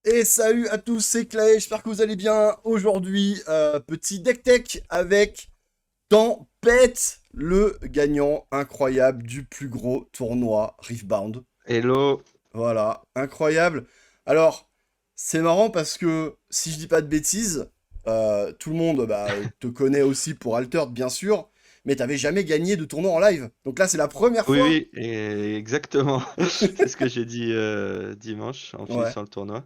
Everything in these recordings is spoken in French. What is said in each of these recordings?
Et salut à tous, c'est Clay, j'espère que vous allez bien. Aujourd'hui, petit deck tech avec Tempête, le gagnant incroyable du plus gros tournoi Riftbound. Hello. Voilà, incroyable. Alors, c'est marrant parce que si je dis pas de bêtises, tout le monde te connaît aussi pour Altered, bien sûr, mais t'avais jamais gagné de tournoi en live. Donc là, c'est la première Oui, fois. oui, exactement. C'est ce que j'ai dit dimanche en Ouais, finissant le tournoi.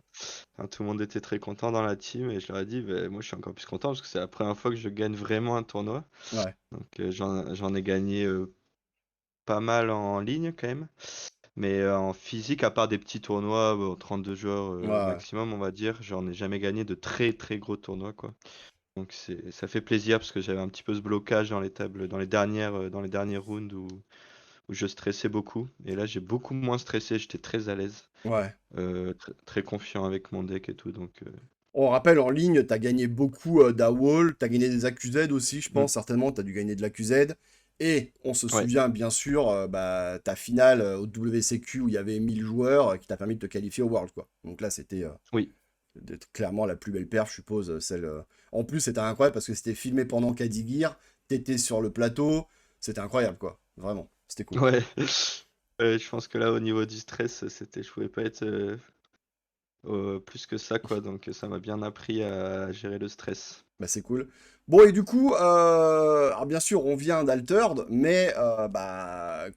Enfin, tout le monde était très content dans la team et je leur ai dit, ben, moi je suis encore plus content parce que c'est la première fois que je gagne vraiment un tournoi. ouais, Donc j'en ai gagné pas mal en ligne quand même. Mais en physique, à part des petits tournois, 32 joueurs ouais, ouais. maximum, on va dire, j'en ai jamais gagné de très très gros tournois, quoi. Donc ça fait plaisir parce que j'avais un petit peu ce blocage dans les tables, dans les derniers rounds où je stressais beaucoup. Et là, j'ai beaucoup moins stressé, j'étais très à l'aise, Ouais. très confiant avec mon deck et tout. Donc, On rappelle en ligne, t'as gagné beaucoup d'AWOL, t'as gagné des accused aussi, je mm, pense, certainement, t'as dû gagner de l'accused. Et on se ouais, souvient bien sûr, ta finale au WCQ où il y avait 1000 joueurs qui t'a permis de te qualifier au World, quoi. Donc là, c'était oui, clairement la plus belle perf, je suppose, celle. En plus, c'était incroyable parce que c'était filmé pendant Kadigir, t'étais sur le plateau, c'était incroyable, quoi. Vraiment, c'était cool. ouais. Je pense que là, au niveau du stress, je pouvais pas être plus que ça, quoi. Donc, ça m'a bien appris à gérer le stress. Bah, c'est cool. Bon, et du coup, alors bien sûr, on vient d'Altered, mais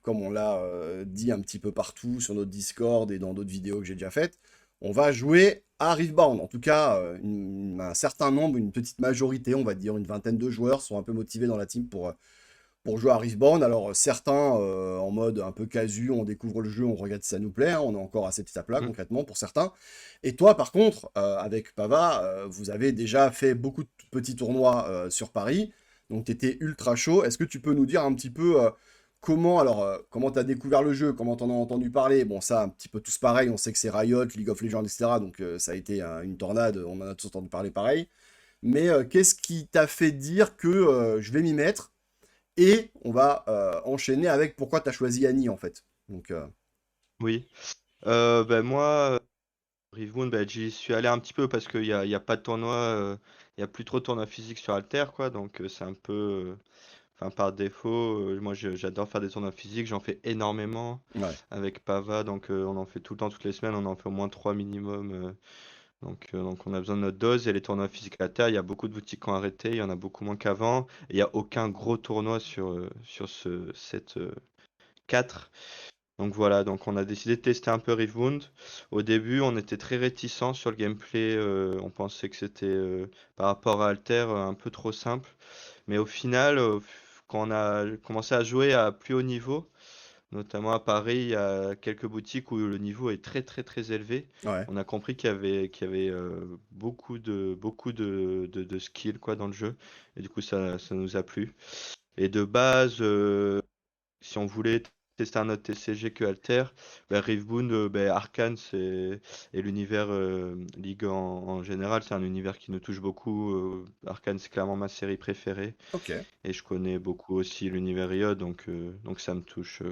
comme on l'a dit un petit peu partout sur notre Discord et dans d'autres vidéos que j'ai déjà faites, on va jouer à Riftbound. En tout cas, un certain nombre, une petite majorité, on va dire une vingtaine de joueurs sont un peu motivés dans la team pour jouer à Riftbound. Alors certains en mode un peu casu, on découvre le jeu, on regarde si ça nous plaît, hein, on est encore à cette étape-là Mm. concrètement pour certains. Et toi par contre, avec Pava, vous avez déjà fait beaucoup de petits tournois sur Paris, donc tu étais ultra chaud. Est-ce que tu peux nous dire un petit peu comment tu as découvert le jeu, comment tu en as entendu parler? Bon, ça, un petit peu tous pareil, on sait que c'est Riot, League of Legends, etc. Donc ça a été une tornade, on en a tous entendu parler pareil. Mais qu'est-ce qui t'a fait dire que je vais m'y mettre et on va enchaîner avec pourquoi tu as choisi Annie en fait. Donc, Oui. Ben moi, Rivemoon, ben, j'y suis allé un petit peu parce qu'il y a pas de tournoi, il y a plus trop de tournois physiques sur Alter, quoi. Donc, c'est un peu. Enfin, par défaut, moi j'adore faire des tournois physiques, j'en fais énormément ouais. avec Pava, donc on en fait tout le temps, toutes les semaines, on en fait au moins 3 minimum. Donc on a besoin de notre dose. Et les tournois physiques à terre, il y a beaucoup de boutiques qui ont arrêté, il y en a beaucoup moins qu'avant. Et il n'y a aucun gros tournoi sur cette 4. Donc voilà, donc on a décidé de tester un peu Riftbound. Au début, on était très réticents sur le gameplay, on pensait que c'était par rapport à Alter un peu trop simple. Mais au final, quand on a commencé à jouer à plus haut niveau, notamment à Paris, il y a quelques boutiques où le niveau est très très très élevé. Ouais. On a compris qu'il y avait beaucoup de skills quoi dans le jeu. Et du coup, ça nous a plu. Et de base, si on voulait tester un autre TCG que Alter, Riftbound, Arcane, et l'univers League en général, c'est un univers qui nous touche beaucoup. Arcane, c'est clairement ma série préférée. Ok. Et je connais beaucoup aussi l'univers Riot, donc ça me touche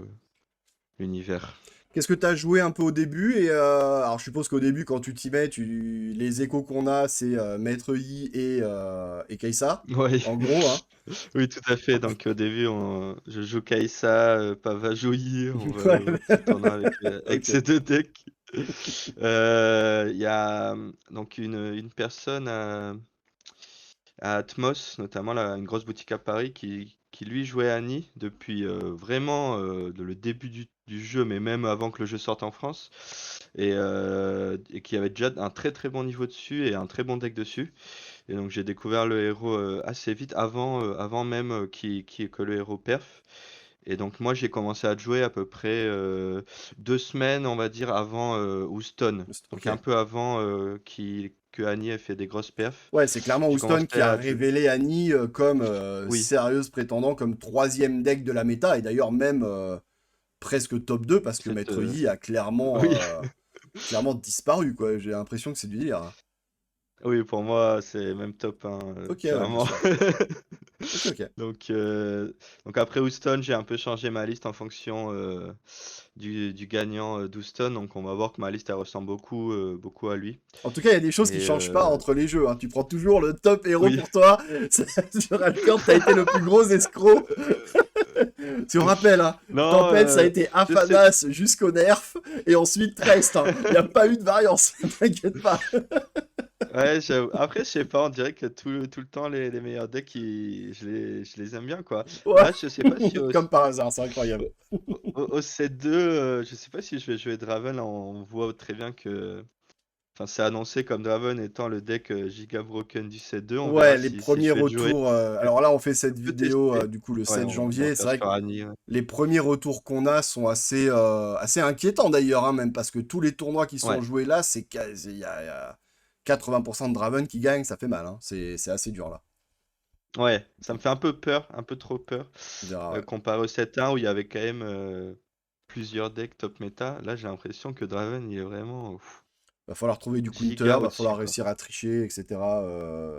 l'univers. Qu'est-ce que tu as joué un peu au début et alors je suppose qu'au début quand tu t'y mets, les échos qu'on a c'est Maître Yi et Kai'Sa. Oui, En gros, hein. oui, tout à fait. Donc au début, je joue Kai'Sa, Pava Joyi, on va Ouais. au petit tournoi avec Ok. ces deux decks. Il y a donc une personne à Atmos, notamment là, une grosse boutique à Paris, qui lui jouait Annie depuis vraiment le début du jeu, mais même avant que le jeu sorte en France, et qui avait déjà un très très bon niveau dessus et un très bon deck dessus. Et donc j'ai découvert le héros assez vite, avant même que le héros perf. Et donc moi j'ai commencé à jouer à peu près 2 semaines, on va dire, avant Houston. Donc un Ok. peu avant que Annie ait fait des grosses perfs. Ouais, c'est clairement J'ai Houston commencé qui a à jouer. révélé Annie comme Oui, sérieuse prétendant, comme troisième deck de la méta, et d'ailleurs même presque top 2 parce que cette, Maître Yi a clairement, oui, clairement disparu, quoi. J'ai l'impression que c'est du délire, hein. oui, pour moi c'est même top 1, Ok, ouais, bien clairement. sûr. Ok, ok. Donc, euh, donc après Houston, j'ai un peu changé ma liste en fonction du gagnant d'Houston. Donc on va voir que ma liste elle ressemble beaucoup à lui. En tout cas, il y a des choses qui Et changent pas entre les jeux, hein. Tu prends toujours le top héros oui, pour toi. Sur Alcor, t'as été le plus gros escroc. Tu te rappelles, hein. non, Tempête, ça a été je sais. Afanas jusqu'au nerf, et ensuite Trest, hein. Il n'y a pas eu de variance, t'inquiète pas. Ouais, après, je sais pas, on dirait que tout le temps, les meilleurs decks, je les aime bien, quoi. Ouais. Là, je sais pas si Comme par hasard, c'est incroyable. au C2, je sais pas si je vais jouer Draven. Là, on voit très bien que. Enfin, c'est annoncé comme Draven étant le deck Giga Broken du C2. On verra Ouais, les si premiers je vais le jouer. retours. Alors là, on fait cette On peut vidéo tester. du coup le Ouais, 7 on va janvier. C'est faire vrai que sur Annie. Ouais. les premiers retours qu'on a sont assez inquiétants d'ailleurs, hein, même parce que tous les tournois qui sont Ouais, joués là, il y a 80% de Draven qui gagnent, ça fait mal, hein. C'est assez dur là. ouais, ça me fait un peu peur, un peu trop peur, On verra, ouais. comparé au 7-1 où il y avait quand même plusieurs decks top méta. Là, j'ai l'impression que Draven, il est vraiment Va falloir trouver du counter, giga va falloir au-dessus, quoi. réussir à tricher, etc.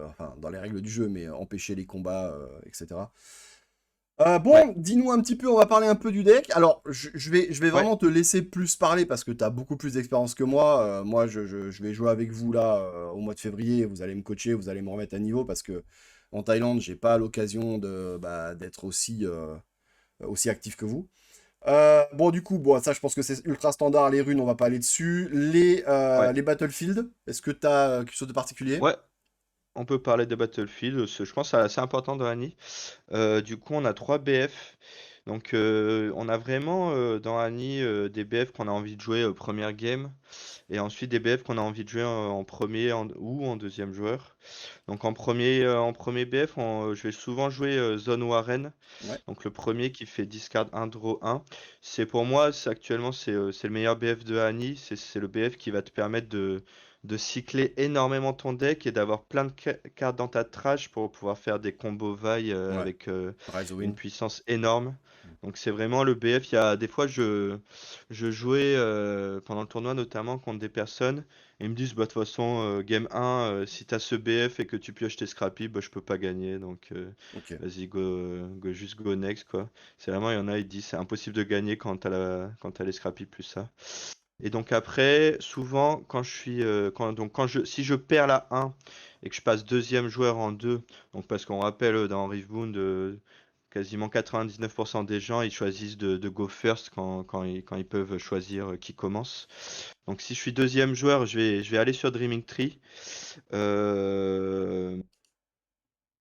Enfin, dans les règles du jeu, mais empêcher les combats, etc. Ouais, Bon, dis-nous un petit peu, on va parler un peu du deck. Alors, je vais ouais, vraiment te laisser plus parler parce que tu as beaucoup plus d'expérience que moi. Moi, je vais jouer avec vous là au mois de février. Vous allez me coacher, vous allez me remettre à niveau parce que en Thaïlande, j'ai pas l'occasion d'être aussi actif que vous. Bon, du coup, bon, ça, je pense que c'est ultra standard. Les runes, on va pas aller dessus. ouais, Les battlefields, est-ce que tu as quelque chose de particulier? ouais. On peut parler de Battlefield. Je pense que c'est assez important dans Annie. Du coup, on a 3 BF. Donc, on a vraiment dans Annie des BF qu'on a envie de jouer première game. Et ensuite des BF qu'on a envie de jouer en premier ou en deuxième joueur. Donc en premier BF, je vais souvent jouer Zone Warren. Ouais, Donc le premier qui fait discard 1 draw 1. C'est pour moi, actuellement, c'est le meilleur BF de Annie. C'est le BF qui va te permettre de cycler énormément ton deck et d'avoir plein de cartes dans ta trash pour pouvoir faire des combos vaille ouais. avec Rise of une Wind. puissance énorme. Donc c'est vraiment le BF. Il y a des fois, je jouais pendant le tournoi notamment contre des personnes et ils me disent, bah, de toute façon, game 1, si t'as ce BF et que tu pioches tes scrappy, bah, je peux pas gagner. Donc, Ok. vas-y, juste go next, quoi. C'est vraiment, il y en a, ils disent, c'est impossible de gagner quand t'as les scrappy plus ça. Et donc après, souvent, si je perds la 1 et que je passe deuxième joueur en 2, donc parce qu'on rappelle dans Riftbound, quasiment 99% des gens, ils choisissent de go first quand ils peuvent choisir qui commence. Donc si je suis deuxième joueur, je vais aller sur Dreaming Tree, euh,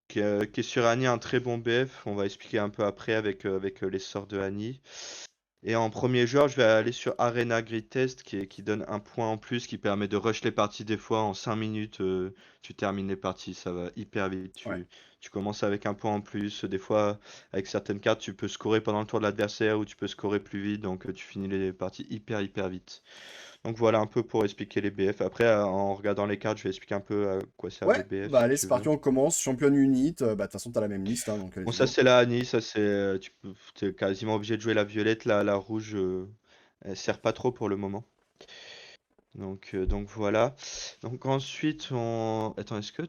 qui est sur Annie un très bon BF. On va expliquer un peu après avec les sorts de Annie. Et en premier joueur, je vais aller sur Arena Grid Test qui donne un point en plus, qui permet de rush les parties des fois en 5 minutes. Tu termines les parties, ça va hyper vite. Ouais. Tu commences avec un point en plus. Des fois, avec certaines cartes, tu peux scorer pendant le tour de l'adversaire ou tu peux scorer plus vite. Donc tu finis les parties hyper vite. Donc voilà un peu pour expliquer les BF. Après, en regardant les cartes, je vais expliquer un peu à quoi servent les Ouais, BF bah si allez, tu c'est veux. parti, on commence. Champion unit, bah de toute façon, t'as la même liste, hein, donc Bon, let's ça go. c'est la Annie, ça c'est, t'es quasiment obligé de jouer la violette, la rouge, elle sert pas trop pour le moment. Donc voilà. Donc ensuite, Attends, est-ce que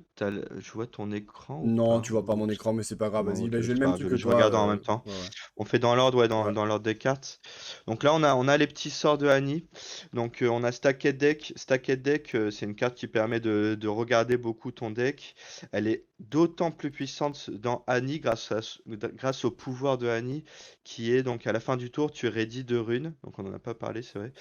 je vois ton écran ou Non, pas? tu vois pas mon écran, mais c'est pas grave, Non, vas-y. ok, Là, j'ai le c'est même pas truc grave, que je toi. regarde en même temps. Ouais, ouais. On fait dans l'ordre, ouais, Ouais. dans l'ordre des cartes. Donc là, on a les petits sorts de Annie. Donc on a Stacked Deck. Stacked Deck, c'est une carte qui permet de regarder beaucoup ton deck. Elle est d'autant plus puissante dans Annie grâce au pouvoir de Annie, qui est donc à la fin du tour, tu ready 2 runes. Donc on n'en a pas parlé, c'est vrai.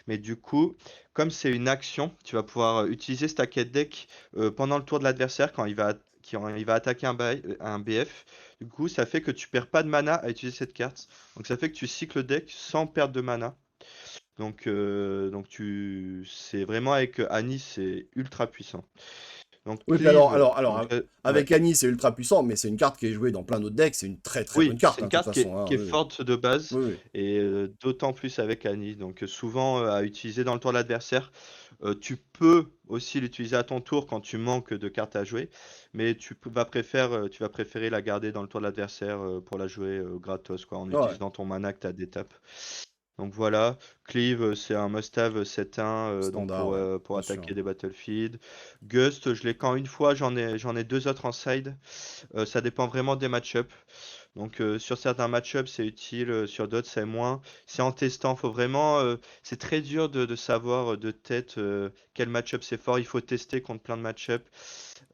Mais du coup, comme c'est une action, tu vas pouvoir utiliser Stacked Deck pendant le tour de l'adversaire il va attaquer un BF. Du coup, ça fait que tu perds pas de mana à utiliser cette carte. Donc ça fait que tu cycles le deck sans perdre de mana. C'est vraiment avec Annie, c'est ultra puissant. Donc Oui, puis alors, Cleave, alors, alors, donc a- ouais. avec Annie, c'est ultra puissant, mais c'est une carte qui est jouée dans plein d'autres decks. C'est une très très bonne Oui, carte, c'est hein, une de toute carte façon, hein. qui est Oui, forte de base oui, oui. et d'autant plus avec Annie. Donc souvent à utiliser dans le tour de l'adversaire. Tu peux aussi l'utiliser à ton tour quand tu manques de cartes à jouer, mais tu vas préférer la garder dans le tour de l'adversaire pour la jouer gratos, quoi, en Ouais. utilisant ton mana que tu as d'étape. Donc voilà, Cleave, c'est un must-have 7-1 donc Standard, ouais, pour bien sûr. attaquer des battlefields. Gust, je l'ai quand une fois, j'en ai deux autres en side. Ça dépend vraiment des match-ups. Donc sur certains match-ups c'est utile, sur d'autres c'est moins. C'est en testant, faut vraiment. C'est très dur de savoir de tête quel match-up c'est fort. Il faut tester contre plein de match-ups.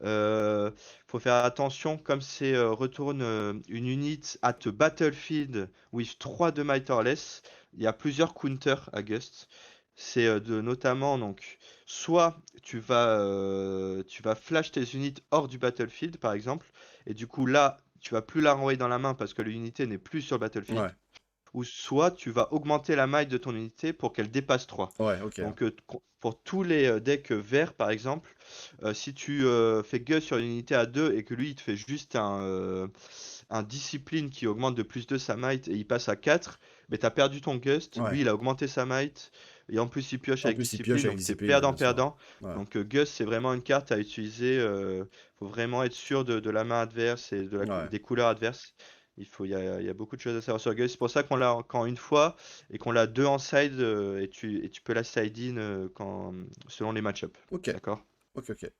Euh, Faut faire attention, comme c'est retourne une unit at a battlefield with 3 de might or less, il y a plusieurs counters à Gust. C'est notamment donc soit tu vas flash tes unités hors du battlefield par exemple, et du coup là tu vas plus la renvoyer dans la main parce que l'unité n'est plus sur le battlefield, Ouais, ou soit tu vas augmenter la maille de ton unité pour qu'elle dépasse 3. ouais, ok. Donc pour tous les decks verts par exemple, si tu fais Gus sur une unité à 2 et que lui il te fait juste un discipline qui augmente de plus 2 sa might et il passe à 4, mais tu as perdu ton Gust, Ouais. lui il a augmenté sa might et en plus il pioche En avec plus, il pioche discipline, avec donc c'est discipline, ouais, bien sûr. perdant-perdant. Ouais. Donc Gust c'est vraiment une carte à utiliser, faut vraiment être sûr de la main adverse et Ouais. des couleurs adverses. Il y a beaucoup de choses à savoir sur Gust. C'est pour ça qu'on l'a quand une fois et qu'on l'a deux en side et tu peux la side in selon les match-up. Ok. D'accord? Ok, ok.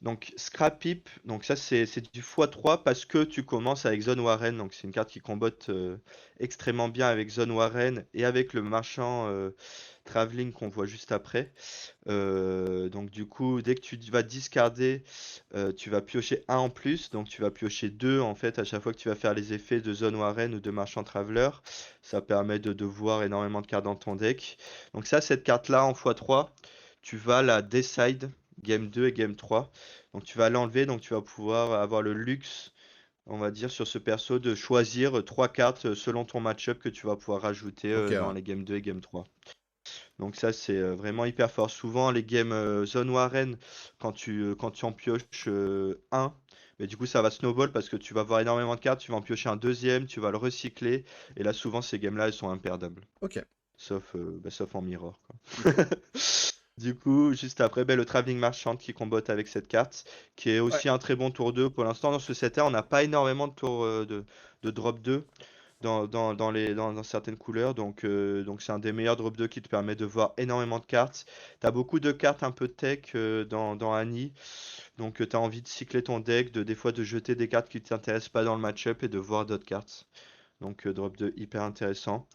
Donc Scrap Heap, donc ça c'est du x3 parce que tu commences avec Zone Warren, donc c'est une carte qui combotte extrêmement bien avec Zone Warren et avec le marchand Traveling qu'on voit juste après. Donc du coup, dès que tu vas discarder, tu vas piocher un en plus, donc tu vas piocher deux en fait à chaque fois que tu vas faire les effets de Zone Warren ou de Marchand Traveler. Ça permet de voir énormément de cartes dans ton deck. Donc ça, cette carte-là en x3, tu vas la decide Game 2 et Game 3. Donc tu vas l'enlever, donc tu vas pouvoir avoir le luxe, on va dire, sur ce perso de choisir trois cartes selon ton match-up que tu vas pouvoir rajouter Ok, dans ouais. les Game 2 et Game 3. Donc ça c'est vraiment hyper fort. Souvent les games Zone Warren, quand tu en pioches un, mais du coup ça va snowball parce que tu vas avoir énormément de cartes, tu vas en piocher un deuxième, tu vas le recycler, et là souvent ces games-là elles sont imperdables. Ok. Sauf en mirror, quoi. Du coup, juste après, ben, le Travelling Marchand qui combotte avec cette carte, qui est Ouais. aussi un très bon tour 2. Pour l'instant, dans ce set on n'a pas énormément de tours de drop 2 dans certaines couleurs. Donc c'est un des meilleurs drop 2 qui te permet de voir énormément de cartes. Tu as beaucoup de cartes un peu tech dans Annie. Donc tu as envie de cycler ton deck, des fois de jeter des cartes qui ne t'intéressent pas dans le match-up et de voir d'autres cartes. Donc drop 2 hyper intéressant.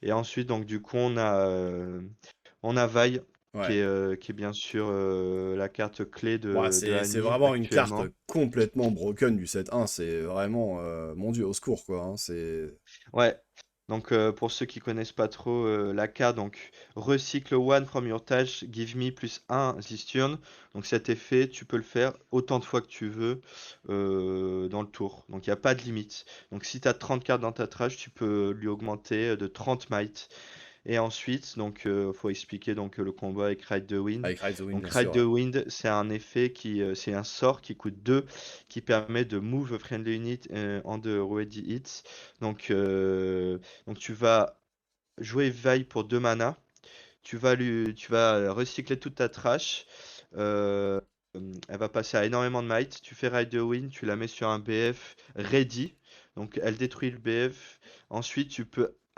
Et ensuite, donc du coup, on a Vi, Ouais. qui est bien sûr la carte clé Bon, de c'est Annie vraiment une carte actuellement. complètement broken du set 1. C'est vraiment, mon Dieu, au secours, quoi, hein. C'est. Ouais. Donc pour ceux qui connaissent pas trop la carte, donc recycle one from your tâche, give me plus un this turn. Donc cet effet, tu peux le faire autant de fois que tu veux dans le tour. Donc il n'y a pas de limite. Donc si tu as 30 cartes dans ta tâche, tu peux lui augmenter de 30 might. Et ensuite, donc, faut expliquer donc le combat avec Ride the Wind. Avec Rise of Wind, Donc, bien Ride sûr, the ouais. Wind, c'est un effet c'est un sort qui coûte 2, qui permet de move a friendly unit on the ready hits. Donc, donc tu vas jouer Vi pour 2 mana. Tu vas recycler toute ta trash. Euh, Elle va passer à énormément de might. Tu fais Ride the Wind, tu la mets sur un BF ready. Donc elle détruit le BF. Ensuite,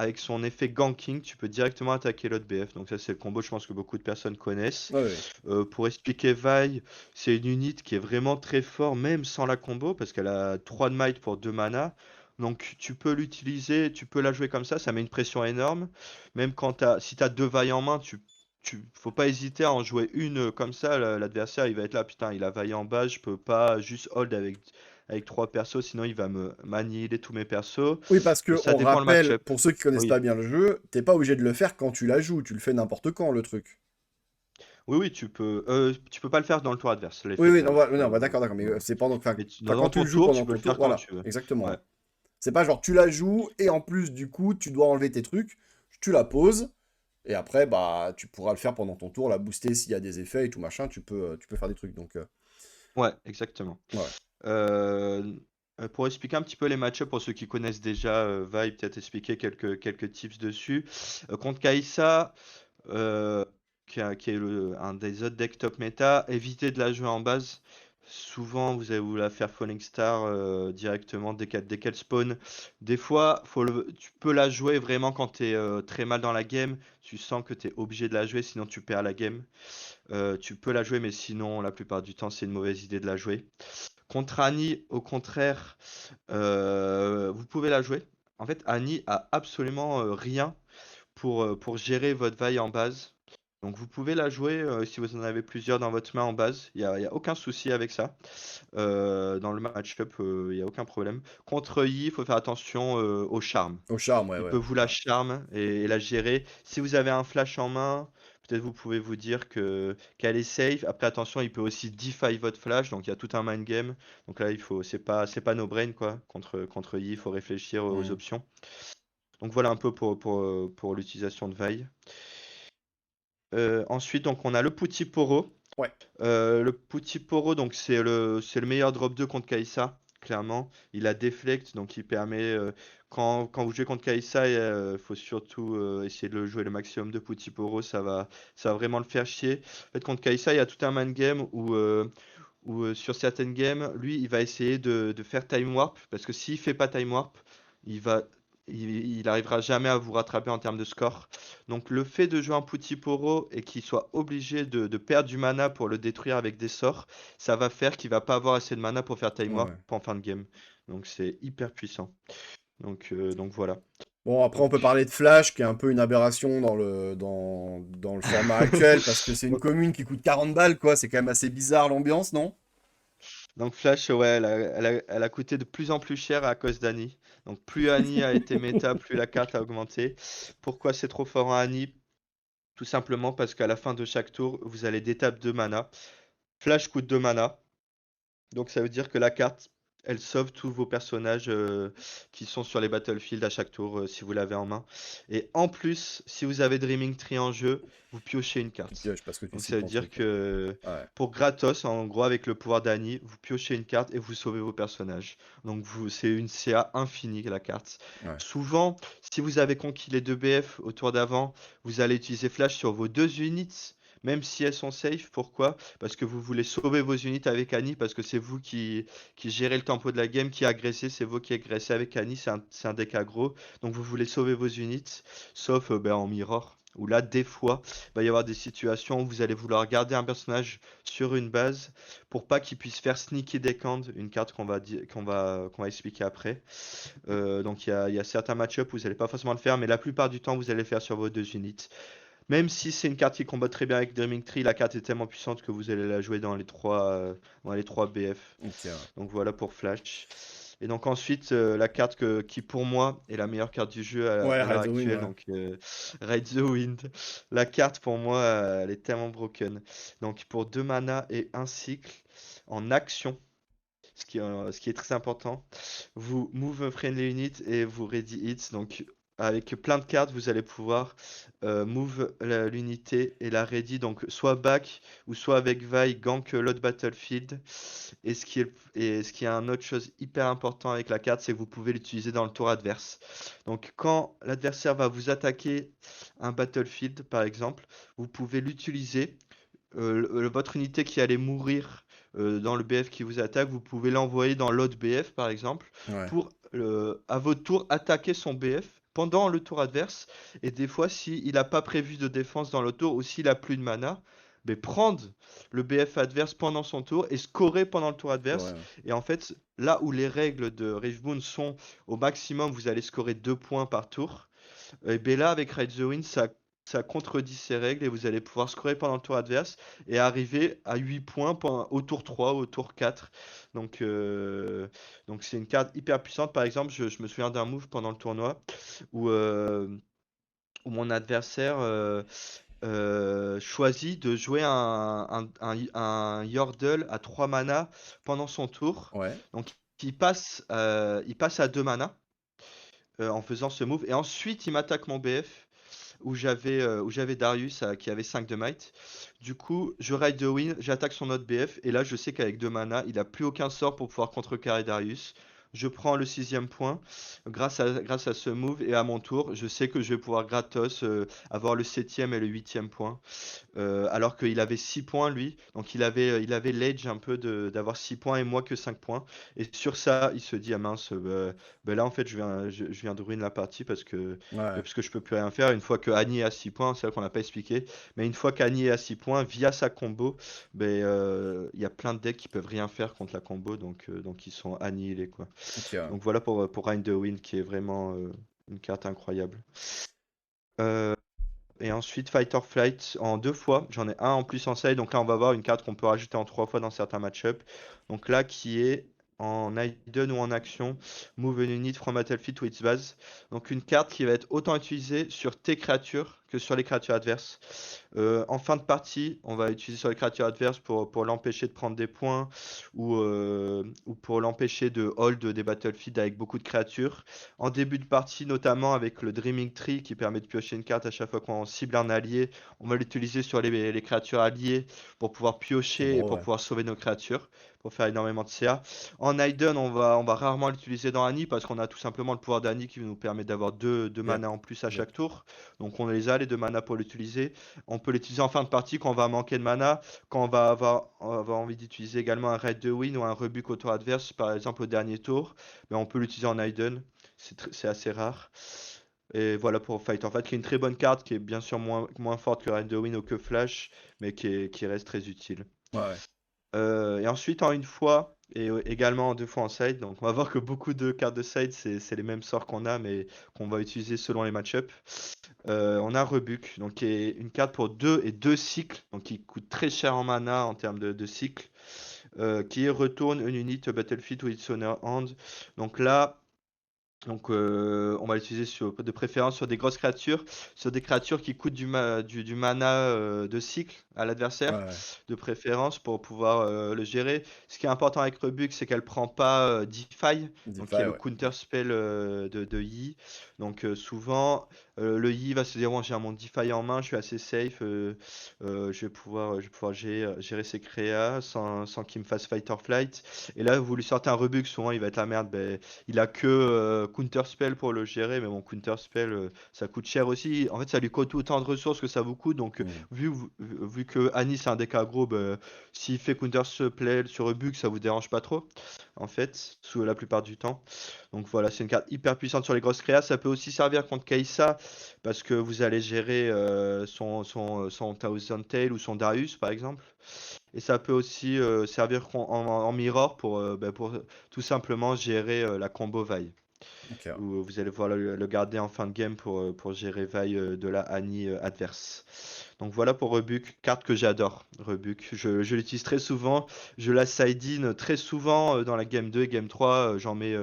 avec son effet ganking, tu peux directement attaquer l'autre BF. Donc ça, c'est le combo, je pense que beaucoup de personnes connaissent. Ouais, ouais. Pour expliquer Vi, c'est une unit qui est vraiment très fort, même sans la combo, parce qu'elle a 3 de might pour 2 mana. Donc tu peux l'utiliser, tu peux la jouer comme ça met une pression énorme. Même si tu as deux vailles en main, faut pas hésiter à en jouer une comme ça. L'adversaire, il va être là, putain, il a vaille en bas, je peux pas juste hold avec trois persos, sinon il va me m'annihiler tous mes persos. Oui, parce que Ça on dépend le rappelle, match-up. pour ceux qui connaissent Oui, pas bien le jeu, t'es pas obligé de le faire quand tu la joues. Tu le fais n'importe quand, le truc. oui, oui, tu peux pas le faire dans le tour adverse, Oui, l'effet oui, de. non, non, d'accord, d'accord, mais c'est pendant, Mais enfin, dans quand tu ton le joues tour, tu pendant peux ton le tour, faire quand voilà, tu veux. exactement, Ouais. ouais. C'est pas genre tu la joues et en plus du coup tu dois enlever tes trucs, tu la poses et après bah tu pourras le faire pendant ton tour, la booster s'il y a des effets et tout machin, tu peux faire des trucs donc Ouais, exactement. ouais. Euh, pour expliquer un petit peu les match pour ceux qui connaissent déjà, Va peut-être expliquer quelques tips dessus. Contre Kai'Sa, qui est un des autres decks top méta, évitez de la jouer en base. Souvent, vous allez vous la faire Falling Star directement dès qu'elle spawn. Des fois, tu peux la jouer vraiment quand tu es très mal dans la game. Tu sens que tu es obligé de la jouer, sinon tu perds la game. Tu peux la jouer, mais sinon, la plupart du temps, c'est une mauvaise idée de la jouer. Contre Annie, au contraire, vous pouvez la jouer. En fait, Annie a absolument rien pour gérer votre vaille en base. Donc vous pouvez la jouer si vous en avez plusieurs dans votre main en base. Il y a aucun souci avec ça. Dans le match-up, il n'y a aucun problème. Contre Yi, il faut faire attention au charme. Au charme, ouais, Il ouais. peut vous la charme et la gérer. Si vous avez un flash en main, peut-être vous pouvez vous dire que qu'elle est safe. Après, attention, il peut aussi defy votre flash. Donc il y a tout un mind game. Donc là, c'est pas no brain quoi. Contre Yi, il faut réfléchir aux Hmm. options. Donc voilà un peu pour l'utilisation de Vi. Ensuite, donc on a le Putti Poro. Ouais. Le Putti Poro, donc c'est le meilleur drop 2 contre Kai'Sa, clairement. Il a Deflect, donc il permet, quand vous jouez contre Kai'Sa, il faut surtout essayer de le jouer le maximum de Putti Poro, ça va vraiment le faire chier. En fait, contre Kai'Sa, il y a tout un man game où sur certaines games, lui, il va essayer de faire Time Warp, parce que s'il fait pas Time Warp, il va, il arrivera jamais à vous rattraper en termes de score. Donc le fait de jouer un Putti Poro et qu'il soit obligé de perdre du mana pour le détruire avec des sorts, ça va faire qu'il va pas avoir assez de mana pour faire Time Ouais. Warp en fin de game. Donc c'est hyper puissant. Donc voilà. Bon, après, on peut Donc, parler de Flash, qui est un peu une aberration dans le format actuel, parce que c'est une donc, commune qui coûte 40 balles, quoi. C'est quand même assez bizarre l'ambiance, non? donc Flash, ouais, elle a coûté de plus en plus cher à cause d'Annie. Donc plus Annie a été méta, plus la carte a augmenté. Pourquoi c'est trop fort en Annie? Tout simplement parce qu'à la fin de chaque tour, vous allez d'étape 2 mana. Flash coûte 2 mana. Donc ça veut dire que la carte, elle sauve tous vos personnages qui sont sur les battlefields à chaque tour si vous l'avez en main. Et en plus, si vous avez Dreaming Tree en jeu, vous piochez une Tu carte. pioches parce que tu Donc cites ça veut ton dire truc, ouais. que Ouais. pour gratos, en gros avec le pouvoir d'Annie, vous piochez une carte et vous sauvez vos personnages. Donc c'est une CA infinie la carte. Ouais. Souvent, si vous avez conquis les 2 BF au tour d'avant, vous allez utiliser Flash sur vos 2 units. Même si elles sont safe, pourquoi? Parce que vous voulez sauver vos unités avec Annie, parce que c'est vous qui gérez le tempo de la game, qui agressez, c'est vous qui agressez avec Annie, c'est un deck aggro, donc vous voulez sauver vos unités, sauf en mirror, où là, des fois, il va y avoir des situations où vous allez vouloir garder un personnage sur une base pour pas qu'il puisse faire Sneaky Deckhand, une carte qu'on va expliquer après. Donc il y a certains match-up où vous n'allez pas forcément le faire, mais la plupart du temps, vous allez le faire sur vos 2 unités. Même si c'est une carte qui combat très bien avec Dreaming Tree, la carte est tellement puissante que vous allez la jouer dans les trois BF. Ok, ouais. Donc voilà pour Flash. Et donc ensuite, la carte qui pour moi est la meilleure carte du jeu à, Ouais, à l'heure Ride the Wind, actuelle, ouais. donc Ride the Wind. La carte pour moi, elle est tellement broken. Donc pour 2 mana et un cycle en action, ce qui est très important. Vous move a friendly unit et vous ready it. Donc avec plein de cartes, vous allez pouvoir move l'unité et la ready. Donc soit back ou soit avec Vi gank l'autre battlefield. Et ce qui est un autre chose hyper important avec la carte, c'est que vous pouvez l'utiliser dans le tour adverse. Donc quand l'adversaire va vous attaquer un battlefield par exemple, vous pouvez l'utiliser votre unité qui allait mourir dans le BF qui vous attaque, vous pouvez l'envoyer dans l'autre BF par exemple, Ouais. pour à votre tour attaquer son BF pendant le tour adverse. Et des fois, s'il n'a pas prévu de défense dans l'autre tour ou s'il a plus de mana, mais prendre le BF adverse pendant son tour et scorer pendant le tour Ouais. adverse. Et en fait, là où les règles de Riftbound sont au maximum, vous allez scorer 2 points par tour. Et bien là, avec Ride the Wind, ça contredit ces règles et vous allez pouvoir scorer pendant le tour adverse et arriver à 8 points au tour 3 ou au tour 4. Donc, donc c'est une carte hyper puissante. Par exemple, je me souviens d'un move pendant le tournoi où mon adversaire choisit de jouer un Yordle à 3 mana pendant son tour. Ouais. Donc il passe à 2 mana en faisant ce move. Et ensuite, il m'attaque mon BF où j'avais Darius qui avait 5 de might. Du coup, je ride the win, j'attaque son autre BF. Et là, je sais qu'avec 2 mana, il a plus aucun sort pour pouvoir contrecarrer Darius. je prends le sixième point grâce à ce move et à mon tour, je sais que je vais pouvoir gratos avoir le septième et le huitième point. Alors qu'il avait 6 points lui, donc il avait l'edge un peu d'avoir 6 points et moi que 5 points. Et sur ça, il se dit, ah mince, là en fait je viens de ruiner la partie Ouais, parce que je peux plus rien faire. Une fois que Annie est à 6 points, c'est vrai qu'on n'a pas expliqué, mais une fois qu'Annie est à 6 points, via sa combo, il y a plein de decks qui peuvent rien faire contre la combo, donc ils sont annihilés quoi. ok, ouais. Donc voilà pour Reign the Wind qui est vraiment une carte incroyable. Euh, et ensuite, Fight or Flight en deux fois. J'en ai un en plus en side. Donc là, on va voir une carte qu'on peut rajouter en trois fois dans certains match-up. Donc là, qui est en hidden ou en action. Move an unit from battlefield to its base. Donc une carte qui va être autant utilisée sur tes créatures que sur les créatures adverses. En fin de partie, on va utiliser sur les créatures adverses pour l'empêcher de prendre des points ou pour l'empêcher de hold des battlefields avec beaucoup de créatures. En début de partie, notamment avec le Dreaming Tree qui permet de piocher une carte à chaque fois qu'on cible un allié, on va l'utiliser sur les créatures alliées pour pouvoir C'est piocher et gros, pour ouais. pouvoir sauver nos créatures, pour faire énormément de CA. En Aiden, on va rarement l'utiliser dans Annie parce qu'on a tout simplement le pouvoir d'Annie qui nous permet d'avoir deux Yep, mana en plus à yep. chaque tour. Donc on les a, les deux mana pour l'utiliser. On peut l'utiliser en fin de partie quand on va manquer de mana, quand on va avoir envie d'utiliser également un Raid de Win ou un Rebuke auto adverse, par exemple au dernier tour. Mais on peut l'utiliser en Aiden, c'est assez rare. Et voilà pour Fight or Fight, qui est une très bonne carte, qui est bien sûr moins forte que Raid de Win ou que Flash, mais qui reste très utile. Ouais, ouais. Et ensuite en une fois, et également en deux fois en side. Donc on va voir que beaucoup de cartes de side, c'est les mêmes sorts qu'on a, mais qu'on va utiliser selon les match-ups. On a Rebuke, donc qui est une carte pour 2 et 2 cycles, donc qui coûte très cher en mana en termes de cycle, qui retourne une unit Battlefield with its owner hand. Donc là, on va l'utiliser de préférence sur des grosses créatures, sur des créatures qui coûtent du mana de cycle à Ouais, l'adversaire, ouais. de préférence pour pouvoir le gérer. Ce qui est important avec Rebuke, c'est qu'elle prend pas Defy, donc qui est DeFi, le ouais. counter spell de Yi. Donc souvent, le Yi va se dire, bon, j'ai un mon Defy en main, je suis assez safe, je vais pouvoir gérer ses créas sans qu'il me fasse Fight or Flight. Et là, vous lui sortez un Rebuke, souvent il va être la merde. Ben, il a que Counter Spell pour le gérer, mais bon, Counter Spell, ça coûte cher aussi. En fait, ça lui coûte autant de ressources que ça vous coûte. Donc, Hmm. vu que Annie c'est un deck aggro, bah, s'il fait Counter Spell sur Rebug, ça vous dérange pas trop, en fait, sous la plupart du temps. Donc voilà, c'est une carte hyper puissante sur les grosses créas. Ça peut aussi servir contre Kai'Sa, parce que vous allez gérer son Thousand Tail ou son Darius, par exemple. Et ça peut aussi servir en mirror pour tout simplement gérer la combo Vi Ok. où vous allez pouvoir le garder en fin de game pour gérer vaille de la Annie adverse. Donc voilà pour Rebuke, carte que j'adore, Rebuke. Je l'utilise très souvent, je la side-in très souvent dans la game 2 et game 3, j'en mets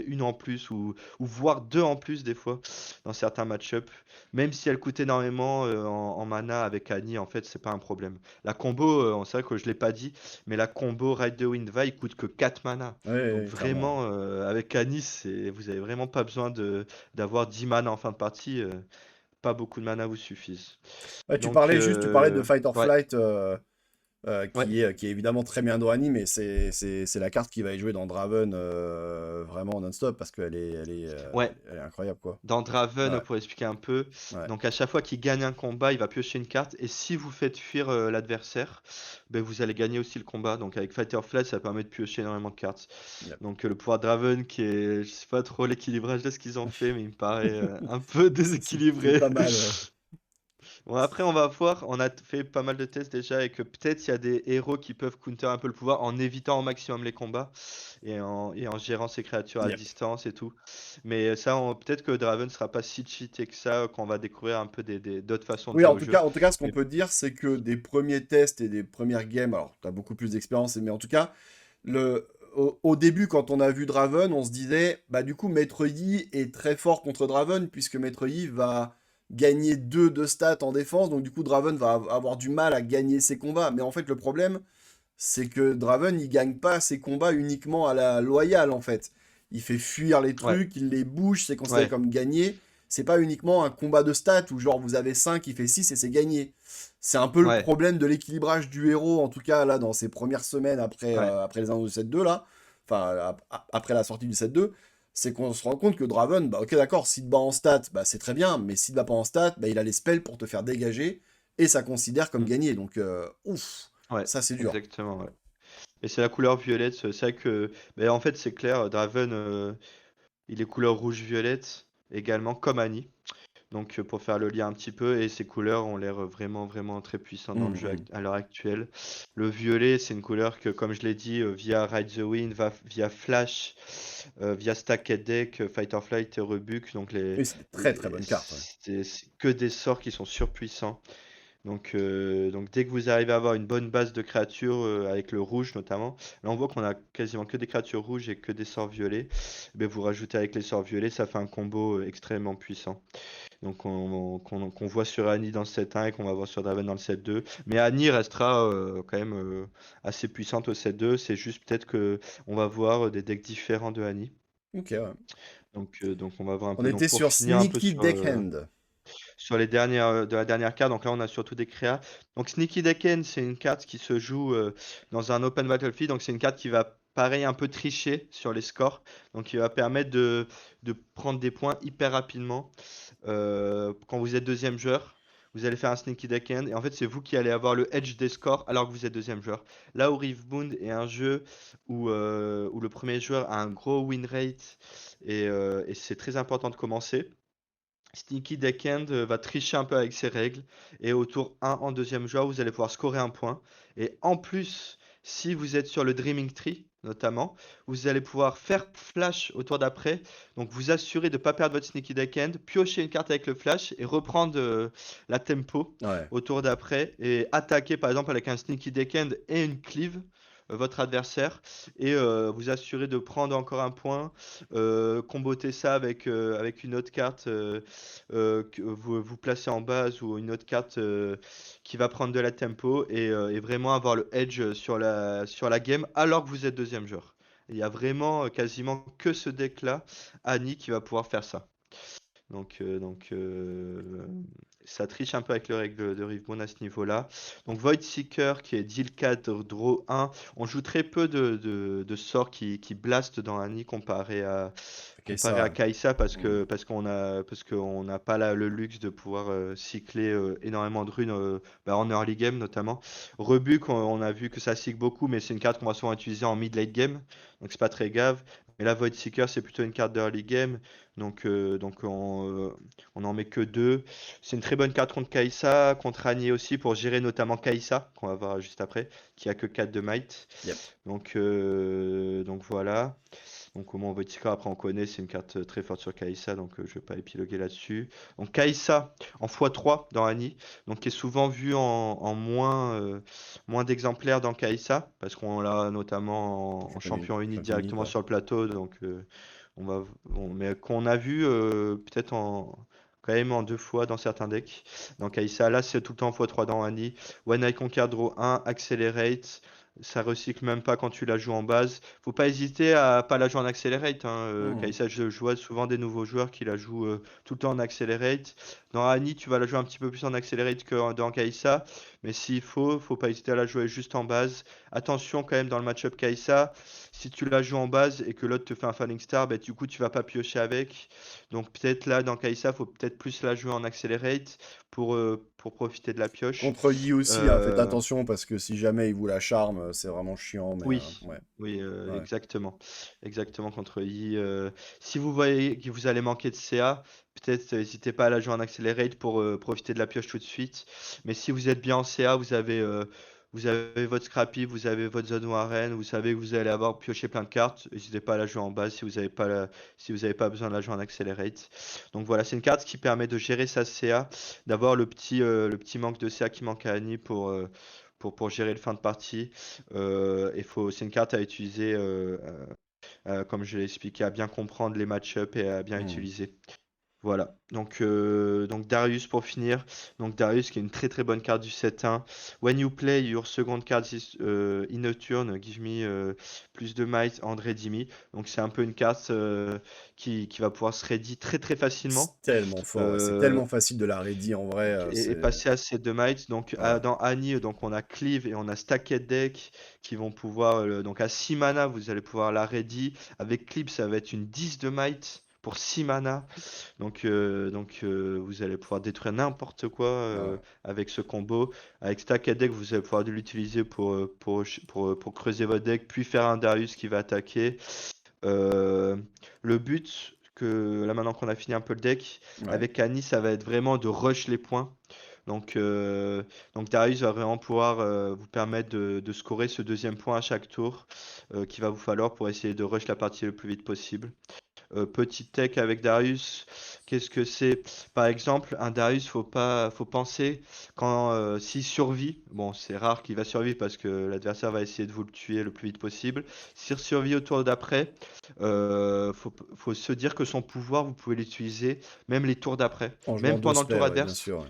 une en plus ou voire deux en plus des fois dans certains match-up. Même si elle coûte énormément en mana avec Annie, en fait, c'est pas un problème. La combo, c'est vrai que je l'ai pas dit, mais la combo Ride the Wind Va, il coûte que 4 mana. Ouais, Donc ouais, clairement. vraiment, avec Anis, vous avez vraiment pas besoin d'avoir 10 mana en fin de partie. Pas beaucoup de mana vous suffisent. Ouais, Donc, tu parlais de Fight or ouais, Flight, ouais, qui est évidemment très bien dans Annie, mais c'est la carte qui va y jouer dans Draven vraiment non-stop parce ouais. elle est incroyable, quoi. Dans Draven, Ouais, pour expliquer un peu, ouais. donc à chaque fois qu'il gagne un combat, il va piocher une carte. Et si vous faites fuir l'adversaire, ben vous allez gagner aussi le combat. Donc avec Fighter Flash, ça permet de piocher énormément de cartes. Yep. Donc le pouvoir Draven, qui est, je sais pas trop l'équilibrage de ce qu'ils ont fait, mais il me paraît un peu C'est déséquilibré. pas mal, ouais. Bon, après, on va voir. On a fait pas mal de tests déjà et que peut-être il y a des héros qui peuvent counter un peu le pouvoir en évitant au maximum les combats et en gérant ces créatures à Yep. distance et tout. Mais ça, peut-être que Draven sera pas si cheaté que ça, qu'on va découvrir un peu d'autres façons de Oui, jouer au jeu. en tout cas, ce qu'on Mais peut dire, c'est que des premiers tests et des premières games, alors, tu as beaucoup plus d'expérience, mais en tout cas, au début, quand on a vu Draven, on se disait, bah du coup, Maître Yi est très fort contre Draven, puisque Maître Yi va gagner 2 de stats en défense, donc du coup, Draven va avoir du mal à gagner ses combats. Mais en fait, le problème, c'est que Draven, il gagne pas ses combats uniquement à la loyale, en fait. Il fait fuir les ouais, trucs, il les bouge, c'est considéré ouais, comme gagné. C'est pas uniquement un combat de stats où genre vous avez 5, il fait 6 et c'est gagné. C'est un peu le ouais, problème de l'équilibrage du héros, en tout cas là dans ses premières semaines après, ouais, après les 1 2 7 2 là. enfin, après la sortie du 7-2, c'est qu'on se rend compte que Draven, bah ok d'accord, s'il te bat en stat, bah c'est très bien, mais s'il te bat pas en stat, bah il a les spells pour te faire dégager, et ça considère comme Mm. gagné, donc ouf, Ouais, ça c'est dur. exactement, ouais. Et c'est la couleur violette, c'est vrai que, ben, en fait, c'est clair, Draven, il est couleur rouge-violette également, comme Annie. Donc, pour faire le lien un petit peu, et ces couleurs ont l'air vraiment, vraiment très puissantes dans le jeu Mhm. à l'heure actuelle. Le violet, c'est une couleur que, comme je l'ai dit, via Ride the Wind, via Flash, via Stacked Deck, Fight or Flight et Rebuke, donc Oui, c'est des très très bonnes cartes, ouais. c'est que des sorts qui sont surpuissants. Donc dès que vous arrivez à avoir une bonne base de créatures, avec le rouge notamment, là on voit qu'on a quasiment que des créatures rouges et que des sorts violets. Ben, vous rajoutez avec les sorts violets, ça fait un combo extrêmement puissant. Donc qu'on voit sur Annie dans le 7-1 et qu'on va voir sur Draven dans le 7-2. Mais Annie restera quand même assez puissante au 7-2. C'est juste peut-être que on va voir des decks différents de Annie. Ok, ouais. Donc on va voir un On peu. Donc était pour sur finir un peu Sneaky Deckhand. sur les dernières de la dernière carte, donc là on a surtout des créas. Donc Sneaky Decken, c'est une carte qui se joue dans un open battlefield, donc c'est une carte qui va pareil un peu tricher sur les scores, donc qui va permettre de prendre des points hyper rapidement. Quand vous êtes deuxième joueur, vous allez faire un Sneaky Decken et en fait c'est vous qui allez avoir le edge des scores alors que vous êtes deuxième joueur. Là où Riftbound est un jeu où le premier joueur a un gros win rate et c'est très important de commencer. Sneaky Deckhand va tricher un peu avec ses règles et au tour 1 en deuxième joueur, vous allez pouvoir scorer un point. Et en plus, si vous êtes sur le Dreaming Tree, notamment, vous allez pouvoir faire flash au tour d'après. Donc vous assurez de ne pas perdre votre Sneaky Deckhand, piocher une carte avec le flash et reprendre la tempo Ouais. au tour d'après et attaquer par exemple avec un Sneaky Deckhand et une cleave votre adversaire et vous assurer de prendre encore un point, comboter ça avec une autre carte que vous placez en base ou une autre carte qui va prendre de la tempo et vraiment avoir le edge sur la game alors que vous êtes deuxième joueur. Il y a vraiment quasiment que ce deck-là, Annie, qui va pouvoir faire ça. Donc, ça triche un peu avec les règles de Riftbound à ce niveau-là. Donc Void Seeker qui est deal 4, draw 1. On joue très peu de sorts qui blastent dans Annie Ok, comparé à ça. Kai'Sa Hmm. parce qu'on n'a pas le luxe de pouvoir cycler énormément de runes en early game notamment. Rebuke, on a vu que ça cycle beaucoup, mais c'est une carte qu'on va souvent utiliser en mid late game, donc c'est pas très grave. Mais la Void Seeker, c'est plutôt une carte d'early game, donc on en met que deux. C'est une très bonne carte contre Kai'Sa, contre Annie aussi, pour gérer notamment Kai'Sa, qu'on va voir juste après, qui a que 4 de might. Yep. Donc voilà. Donc comment on veut dire après on connaît, c'est une carte très forte sur Kai'Sa, donc je vais pas épiloguer là-dessus. Donc Kai'Sa en x3 dans Annie, donc qui est souvent vu en moins d'exemplaires dans Kai'Sa, parce qu'on l'a notamment Je en connais, champion unique champion unique, directement ouais. sur le plateau, donc mais qu'on a vu peut-être quand même en deux fois dans certains decks. Dans Kai'Sa, là c'est tout le temps x3 dans Annie. One Eye Conquer Draw 1, Accelerate. Ça recycle même pas quand tu la joues en base. Faut pas hésiter à pas la jouer en Accelerate, hein. Hmm. Kai'Sa, je vois souvent des nouveaux joueurs qui la jouent tout le temps en Accelerate. Dans Annie, tu vas la jouer un petit peu plus en Accelerate que dans Kai'Sa. Mais s'il faut pas hésiter à la jouer juste en base. Attention quand même dans le match-up Kai'Sa. Si tu la joues en base et que l'autre te fait un Falling Star, bah, du coup tu vas pas piocher avec. Donc peut-être là dans Kai'Sa, faut peut-être plus la jouer en Accelerate pour profiter de la pioche. Contre Yi aussi, hein, faites Euh, attention parce que si jamais il vous la charme, c'est vraiment chiant, mais oui, ouais. oui, Ouais. exactement. Exactement contre Yi. Si vous voyez que vous allez manquer de CA, peut-être n'hésitez pas à la jouer en Accelerate pour profiter de la pioche tout de suite. Mais si vous êtes bien en CA, vous avez votre Scrappy, vous avez votre zone Warren, vous savez que vous allez avoir pioché plein de cartes. N'hésitez pas à la jouer en base si vous n'avez pas si vous avez pas besoin de la jouer en Accelerate. Donc voilà, c'est une carte qui permet de gérer sa CA, d'avoir le petit manque de CA qui manque à Annie pour gérer le fin de partie. C'est une carte à utiliser, comme je l'ai expliqué, à bien comprendre les match-ups et à bien Hmm. utiliser. Voilà. Donc Darius pour finir. Donc Darius qui est une très très bonne carte du 7-1. When you play your second card in a turn, give me plus de might and ready me. Donc c'est un peu une carte qui va pouvoir se ready très très C'est facilement. tellement fort, ouais. C'est Euh, tellement facile de la ready en vrai. et passer à ces deux might. Donc Ouais. dans Annie, donc on a Cleave et on a Stacked Deck qui vont pouvoir donc à 6 mana, vous allez pouvoir la ready. Avec Cleave, ça va être une 10 de might pour 6 mana. Donc, vous allez pouvoir détruire n'importe quoi Ouais. avec ce combo. Avec Stack Deck, vous allez pouvoir l'utiliser pour creuser votre deck, puis faire un Darius qui va attaquer. Euh, le but, là maintenant qu'on a fini un peu le deck, Ouais. avec Annie, ça va être vraiment de rush les points. Donc Darius va vraiment pouvoir vous permettre de scorer ce deuxième point à chaque tour qu'il va vous falloir pour essayer de rush la partie le plus vite possible. Petite tech avec Darius, qu'est-ce que c'est? Par exemple, un Darius, faut penser quand s'il survit, bon, c'est rare qu'il va survivre parce que l'adversaire va essayer de vous le tuer le plus vite possible. S'il survit au tour d'après, faut se dire que son pouvoir, vous pouvez l'utiliser même les tours d'après, En jouant même deux pendant le tour spells, ouais, bien adverse. sûr. Ouais.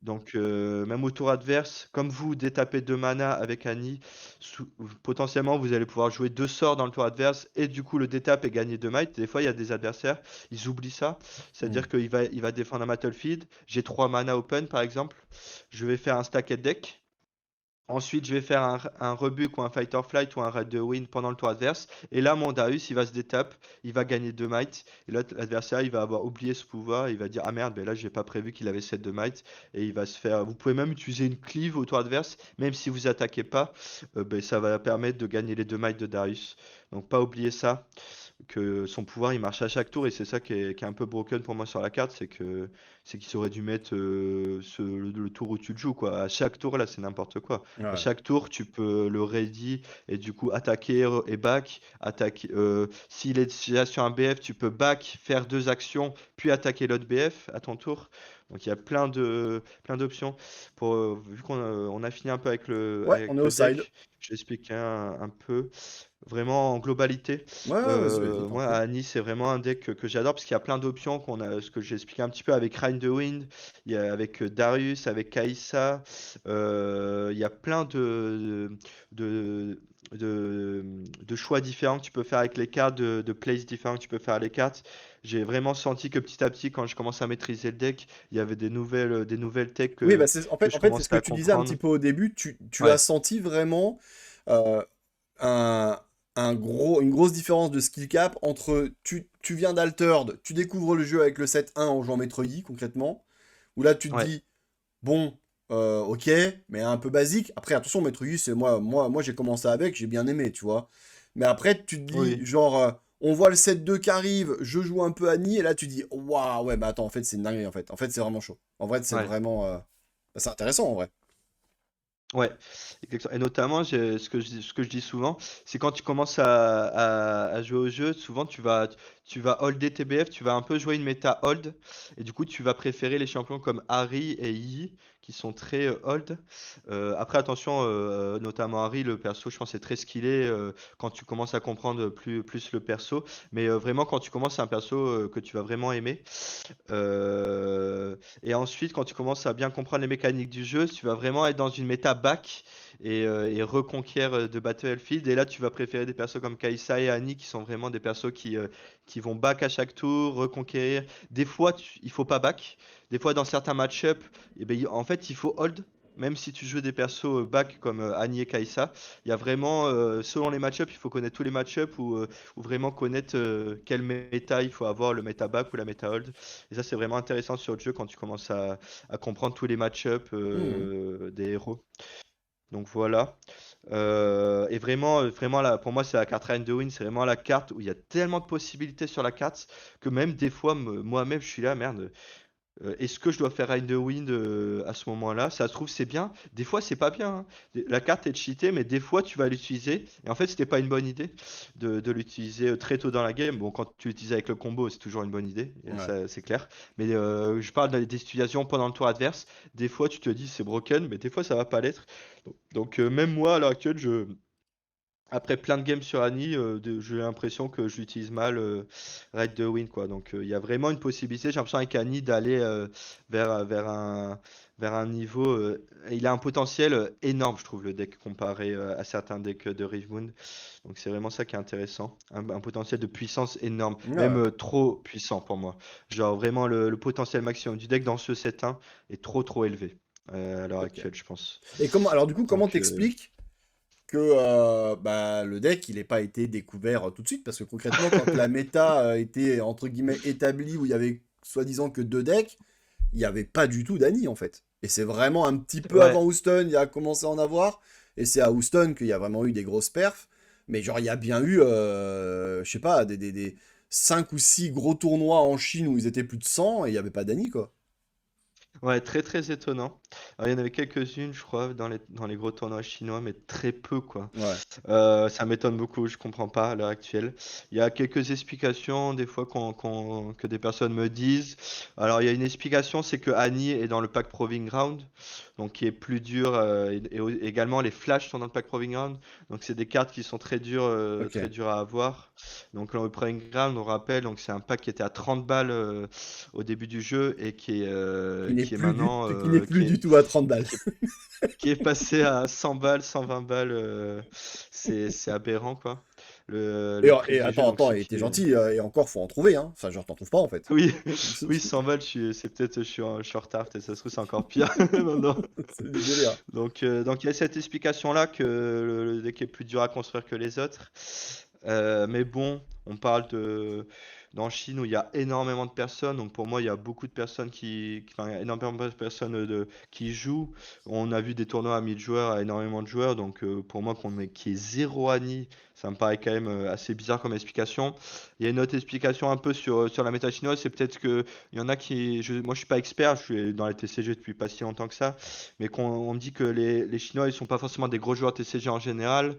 Donc, même au tour adverse, comme vous détapez 2 mana avec Annie, potentiellement vous allez pouvoir jouer 2 sorts dans le tour adverse et du coup le détape et gagner 2 might. Des fois, il y a des adversaires, ils oublient ça. Hmm. C'est-à-dire qu'il va défendre un battlefield. J'ai 3 mana open par exemple. Je vais faire un stacked deck. Ensuite, je vais faire un rebuke ou un fight or flight ou un raid de win pendant le tour adverse. Et là, mon Darius, il va se détape, il va gagner 2 might. Et là, l'adversaire, il va avoir oublié ce pouvoir. Il va dire, ah merde, ben là, j'ai pas prévu qu'il avait 7 de might. Et il va se faire. Vous pouvez même utiliser une cleave au tour adverse, même si vous attaquez pas. Ben, ça va permettre de gagner les 2 might de Darius. Donc, pas oublier ça, que son pouvoir il marche à chaque tour et c'est ça qui est un peu broken pour moi sur la carte, c'est qu'ils auraient dû mettre le tour où tu te joues quoi. À chaque tour là c'est n'importe quoi. À Ouais. chaque tour tu peux le ready et du coup attaquer et back, attaquer. S'il est déjà sur un BF tu peux back, faire deux actions puis attaquer l'autre BF à ton tour. Donc il y a plein d'options. Vu qu'on a fini un peu avec le Ouais, on est avec au le side. deck, je vais expliquer un peu. Vraiment en globalité, Ouais, ouais, vas-y, vas-y, t'en moi prie. à Nice c'est vraiment un deck que j'adore parce qu'il y a plein d'options ce que j'ai expliqué un petit peu avec Reign the Wind, il y a avec Darius, avec Kaisa, il y a plein de, de, de choix différents que tu peux faire avec les cartes, de plays différents que tu peux faire avec les cartes. J'ai vraiment senti que petit à petit, quand je commence à maîtriser le deck, il y avait des nouvelles techs Oui, bah que en je fait, c'est ce commençais que à tu disais un petit comprendre. peu au début. Tu as Ouais, senti vraiment euh, un, une grosse différence de skill cap entre tu viens d'Altered, tu découvres le jeu avec le 7-1 en jouant Maître Yi concrètement, où là tu te ouais, dis, bon, ok, mais un peu basique. Après, attention, Maître Yi, c'est moi j'ai commencé avec, j'ai bien aimé, tu vois. Mais après, tu te dis, oui, genre, on voit le 7-2 qui arrive, je joue un peu Annie, et là tu dis, waouh, ouais, bah attends, en fait, c'est une dinguerie, en fait. En fait, c'est vraiment chaud. En vrai, c'est ouais. vraiment. Bah, c'est intéressant, en vrai. Ouais, exactement. Et notamment, ce que je dis souvent, c'est quand tu commences à jouer au jeu, souvent tu vas holder TBF, tu vas un peu jouer une méta hold, et du coup tu vas préférer les champions comme Harry et Yi, qui sont très hold. Après, attention, notamment Harry, le perso, je pense, est très skillé quand tu commences à comprendre plus le perso, mais vraiment quand tu commences, c'est un perso que tu vas vraiment aimer. Et ensuite, quand tu commences à bien comprendre les mécaniques du jeu, tu vas vraiment être dans une méta back et reconquérir de Battlefield. Et là, tu vas préférer des persos comme Kaisa et Annie qui sont vraiment des persos qui vont back à chaque tour, reconquérir. Des fois, il faut pas back. Des fois, dans certains match-up, eh ben, en fait, il faut hold. Même si tu joues des persos back comme Annie et Kaisa, il y a vraiment, selon les match-up, il faut connaître tous les match-up ou vraiment connaître quel méta il faut avoir, le méta back ou la méta hold. Et ça, c'est vraiment intéressant sur le jeu quand tu commences à comprendre tous les match-up Mhm. des héros. Donc voilà. Et vraiment là, pour moi, c'est la carte Reign de Win. C'est vraiment la carte où il y a tellement de possibilités sur la carte que même des fois, moi-même, je suis là, merde. Est-ce que je dois faire Rain the Wind à ce moment-là? Ça se trouve, c'est bien. Des fois, c'est pas bien, hein. La carte est cheatée, mais des fois, tu vas l'utiliser. Et en fait, c'était pas une bonne idée de l'utiliser très tôt dans la game. Bon, quand tu l'utilises avec le combo, c'est toujours une bonne idée, et Ouais. ça, c'est clair. Mais je parle des situations pendant le tour adverse. Des fois, tu te dis c'est broken, mais des fois, ça va pas l'être. Donc, même moi, à l'heure actuelle, Après plein de games sur Annie, j'ai l'impression que je l'utilise mal Right the Win quoi. Donc il y a vraiment une possibilité, j'ai l'impression avec Annie d'aller vers un niveau. Il a un potentiel énorme, je trouve, le deck comparé à certains decks de Rivemoon. Donc c'est vraiment ça qui est intéressant. Un potentiel de puissance énorme, même Ouais, trop puissant pour moi. Genre vraiment le potentiel maximum du deck dans ce set 1 est trop élevé à l'heure ok. actuelle, je pense. Et comment, alors du coup, comment Donc t'expliques que bah, le deck, il n'ait pas été découvert tout de suite? Parce que concrètement, quand la méta était, entre guillemets, établie, où il y avait soi-disant que 2 decks, il n'y avait pas du tout d'Annie, en fait. Et c'est vraiment un petit peu ouais. avant Houston, il a commencé à en avoir. Et c'est à Houston qu'il y a vraiment eu des grosses perfs. Mais genre, il y a bien eu, je sais pas, des 5 ou 6 gros tournois en Chine où ils étaient plus de 100 et il n'y avait pas d'Annie, quoi. Ouais, très étonnant. Alors, il y en avait quelques-unes, je crois, dans les gros tournois chinois, mais très peu, quoi. Ouais. Ça m'étonne beaucoup, je comprends pas à l'heure actuelle. Il y a quelques explications, des fois, que des personnes me disent. Alors, il y a une explication, c'est que Annie est dans le pack Proving Ground, donc qui est plus dur, également les flashs sont dans le pack Proving Ground, donc c'est des cartes qui sont Ok. très dures à avoir. Donc, le Proving Ground, on rappelle, donc c'est un pack qui était à 30 balles au début du jeu et qui est maintenant, Qui n'est plus du tout à 30 balles. qui est qui est passé à 100 balles, 120 balles, c'est aberrant quoi, le prix Et du jeu. Donc attends, ce et t'es qui est... gentil, et encore, faut en trouver, hein. Enfin, genre, t'en trouves pas, en fait. Oui, C'est oui, 100 balles, c'est peut-être, je suis en retard, peut-être ça se trouve c'est encore pire maintenant. du délire. Donc il y a cette explication-là que le deck est plus dur à construire que les autres. Mais bon, on parle de dans Chine où il y a énormément de personnes. Donc pour moi, il y a beaucoup de personnes enfin, il y a énormément de personnes qui jouent. On a vu des tournois à 1000 joueurs, à énormément de joueurs. Donc pour moi, qui est zéro Annie, ça me paraît quand même assez bizarre comme explication. Il y a une autre explication un peu sur la méta chinoise, c'est peut-être que il y en a moi je suis pas expert, je suis dans les TCG depuis pas si longtemps que ça, mais on me dit que les Chinois ils sont pas forcément des gros joueurs TCG en général.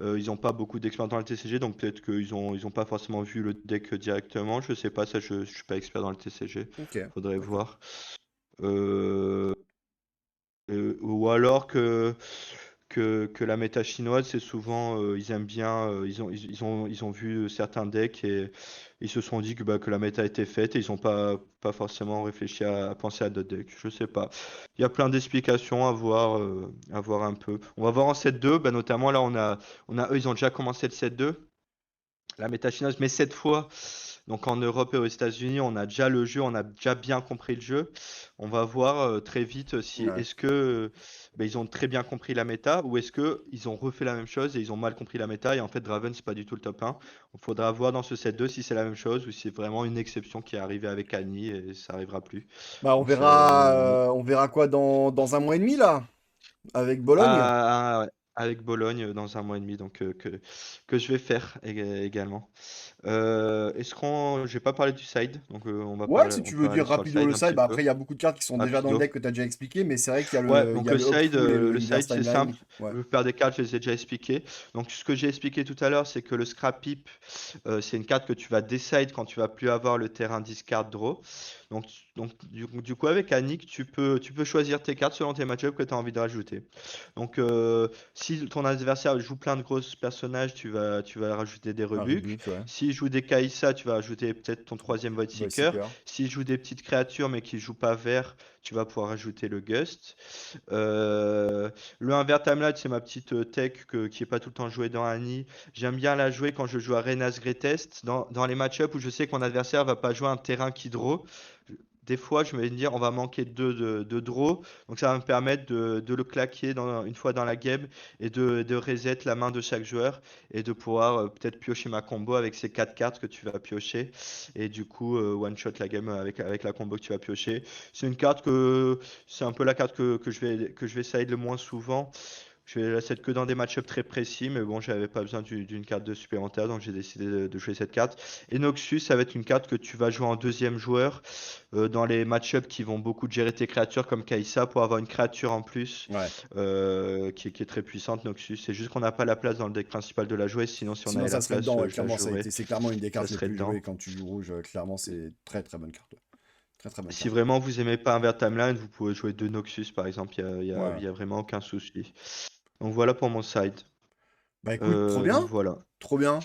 Ils n'ont pas beaucoup d'expérience dans le TCG, donc peut-être ils ont pas forcément vu le deck directement. Je sais pas, ça, je suis pas expert dans le TCG. Ok, Faudrait d'accord. voir. Euh, ou alors que la méta chinoise, c'est souvent, ils aiment bien, ils ont vu certains decks et ils se sont dit que la méta était faite et ils n'ont pas forcément réfléchi à penser à d'autres decks. Je sais pas. Il y a plein d'explications à voir un peu. On va voir en 7-2, bah, notamment là, eux, ils ont déjà commencé le 7-2. La méta chinoise, mais cette fois, donc en Europe et aux États-Unis, on a déjà le jeu, on a déjà bien compris le jeu. On va voir très vite si Ouais. est-ce que ils ont très bien compris la méta ou est-ce que ils ont refait la même chose et ils ont mal compris la méta et en fait Draven c'est pas du tout le top 1. Il faudra voir dans ce set 2 si c'est la même chose ou si c'est vraiment une exception qui est arrivée avec Annie et ça arrivera plus. Bah, Donc c'est on verra quoi dans un mois et demi, là, avec Bologne? ouais, avec Bologne dans un mois et demi donc que je vais faire également. J'ai pas parlé du side, donc Ouais, si on tu peut veux aller dire sur le rapido side le un side, petit bah peu, après il y a beaucoup de cartes qui sont déjà dans le deck rapido. que tu as déjà expliqué, mais c'est vrai qu'il y a Ouais, il y donc a le le side, Hawkful et le Inverse c'est Timeline. simple. Ouais. Le paire des cartes, je les ai déjà expliquées. Donc ce que j'ai expliqué tout à l'heure, c'est que le Scrap Heap, c'est une carte que tu vas decide quand tu vas plus avoir le terrain discard draw. Donc, du coup, avec Annick, tu peux choisir tes cartes selon tes match-ups que tu as envie de rajouter. Donc, si ton adversaire joue plein de grosses personnages, tu vas rajouter des Un rebuks. Rebuke, ouais. S'il joue des Kaisa, tu vas rajouter peut-être ton troisième Void Voice Seeker. Seeker. S'il joue des petites créatures mais qui joue pas vert, tu vas pouvoir rajouter le Gust. Euh, le Invert Timeline, c'est ma petite tech qui est pas tout le temps jouée dans Annie. J'aime bien la jouer quand je joue à Rena's Greatest, dans les match-ups où je sais que mon adversaire va pas jouer un terrain qui draw. Des fois, je vais me dire, on va manquer de draw, donc ça va me permettre de le claquer une fois dans la game et de reset la main de chaque joueur et de pouvoir peut-être piocher ma combo avec ces 4 cartes que tu vas piocher et du coup one-shot la game avec la combo que tu vas piocher. C'est une carte c'est un peu la carte que je vais side le moins souvent. Je vais la set que dans des match-ups très précis, mais bon, j'avais pas besoin d'une carte de supplémentaire, donc j'ai décidé de jouer cette carte. Et Noxus, ça va être une carte que tu vas jouer en deuxième joueur dans les match-ups qui vont beaucoup gérer tes créatures comme Kaisa pour avoir une créature en plus Ouais. qui est très puissante, Noxus. C'est juste qu'on n'a pas la place dans le deck principal de la jouer, sinon si on Sinon, avait ça la serait place, dedans, ouais, je la clairement, jouerais, c'est clairement une des ça cartes les serait plus jouées dedans. quand tu joues rouge. Clairement, c'est très très bonne carte. Très très bonne Si carte. vraiment vous aimez pas Invert Timeline, vous pouvez jouer deux Noxus par exemple, Ouais. y a vraiment aucun souci. Donc voilà pour mon side. Bah écoute, Donc voilà. trop bien.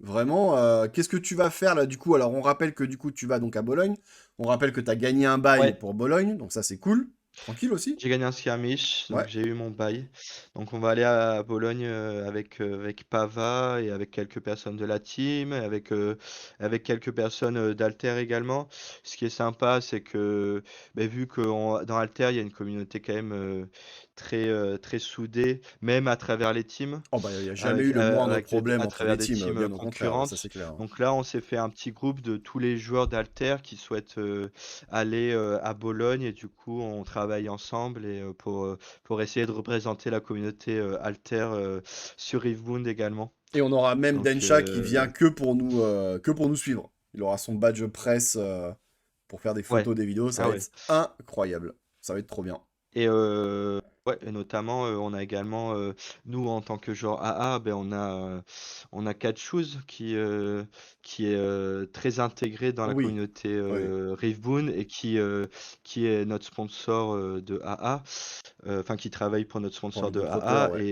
Vraiment, qu'est-ce que tu vas faire là du coup? Alors on rappelle que du coup tu vas donc à Bologne. On rappelle que tu as gagné un bail Ouais. pour Bologne, donc ça c'est cool. Tranquille aussi. J'ai gagné un skirmish, donc Ouais. j'ai eu mon bail. Donc on va aller à Bologne avec Pava et avec quelques personnes de la team, avec quelques personnes d'Alter également. Ce qui est sympa, c'est que vu que dans Alter, il y a une communauté quand même très soudée, même à travers les teams, Oh bah il n'y a jamais eu le moindre problème à entre travers les des teams, teams bien au contraire, ouais, ça c'est concurrentes. clair. Donc là, on s'est fait un petit groupe de tous les joueurs d'Alter qui souhaitent aller à Bologne et du coup on travaille ensemble et pour essayer de représenter la communauté Alter sur Rivewood également. Et on aura même Donc Densha qui vient que pour nous suivre. Il aura son badge presse pour faire des ouais, photos, des vidéos, ça ah va ouais. être incroyable. Ça va être trop bien. Et ouais, et notamment on a également nous en tant que joueur AA, ben on a Shoes qui est très intégré dans la Oui, communauté oui. Rivewood et qui est notre sponsor de AA. Enfin qui travaille pour notre Pour sponsor de notre auteur, AA ouais.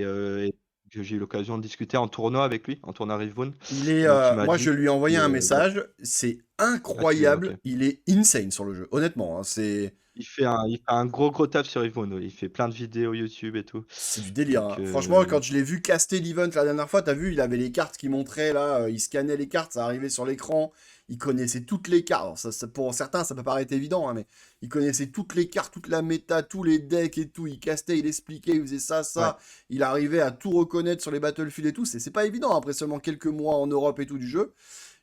et que j'ai eu l'occasion de discuter en tournoi avec lui, en tournoi Rivewood. Il est, Donc il m'a moi, dit je lui ai envoyé un bah, message. C'est ah, ok. incroyable. Il est insane sur le jeu. Honnêtement, hein, Il fait un gros taf sur Rivewood. Il fait plein de vidéos YouTube et tout. c'est du délire, Donc hein. Franchement, quand je l'ai vu caster l'event la dernière fois, t'as vu, il avait les cartes qui montraient là. Il scannait les cartes, ça arrivait sur l'écran. Il connaissait toutes les cartes. Alors, pour certains, ça peut paraître évident, hein, mais il connaissait toutes les cartes, toute la méta, tous les decks et tout. Il castait, il expliquait, il faisait ça, ouais. ça. Il arrivait à tout reconnaître sur les Battlefield et tout. C'est pas évident après seulement quelques mois en Europe et tout du jeu.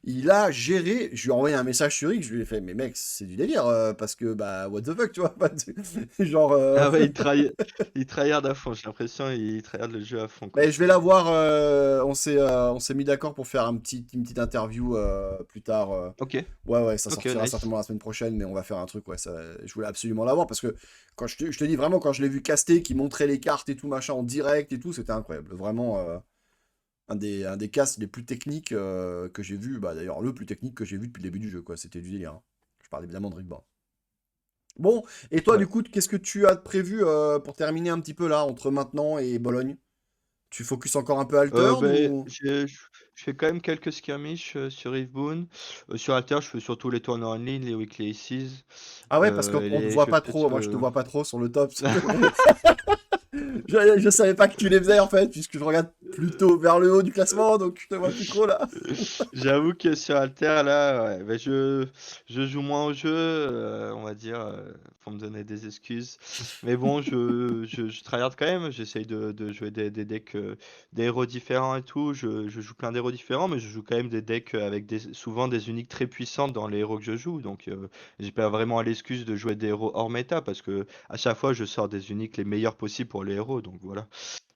Il a géré, je lui ai envoyé un message sur X, je lui ai fait, mais mec, c'est du délire, parce que, bah, what the fuck, tu vois, genre, Ah ouais, il tryhard à fond, j'ai l'impression, il tryhard le jeu à fond, quoi. mais je vais la voir, on s'est mis d'accord pour faire une petite interview plus tard. Ok, Ouais, ouais, ça ok, sortira nice. certainement la semaine prochaine, mais on va faire un truc, ouais, je voulais absolument la voir, parce que quand je te dis vraiment, quand je l'ai vu caster, qui montrait les cartes et tout, machin, en direct et tout, c'était incroyable, vraiment, un des casts les plus techniques que j'ai vu, bah d'ailleurs, le plus technique que j'ai vu depuis le début du jeu, quoi, c'était du délire, hein. Je parle évidemment de Rick Barr. Bon, et toi, du Ouais. coup, qu'est-ce que tu as prévu pour terminer un petit peu là, entre maintenant et Bologne? Tu focuses encore un peu Altered Ben, ou... je fais quand même quelques skirmishes sur Rivewood. Sur Alter, je fais surtout les tournois en ligne, les Weekly Aces. Ah ouais, parce qu'on te Je voit vais pas trop, peut-être. moi je te vois pas trop sur le top. Je savais pas que tu les faisais en fait, puisque je regarde plutôt vers le haut du classement, donc je te vois plus trop là. J'avoue que sur Alter, là, ouais, je joue moins au jeu, on va dire, pour me donner des excuses. Mais bon, je tryhard quand même, j'essaye de jouer des decks, des héros différents et tout. Je joue plein d'héros différents, mais je joue quand même des decks avec souvent des uniques très puissantes dans les héros que je joue. Donc, j'ai pas vraiment l'excuse de jouer des héros hors méta, parce que à chaque fois, je sors des uniques les meilleurs possibles pour les héros. Donc voilà.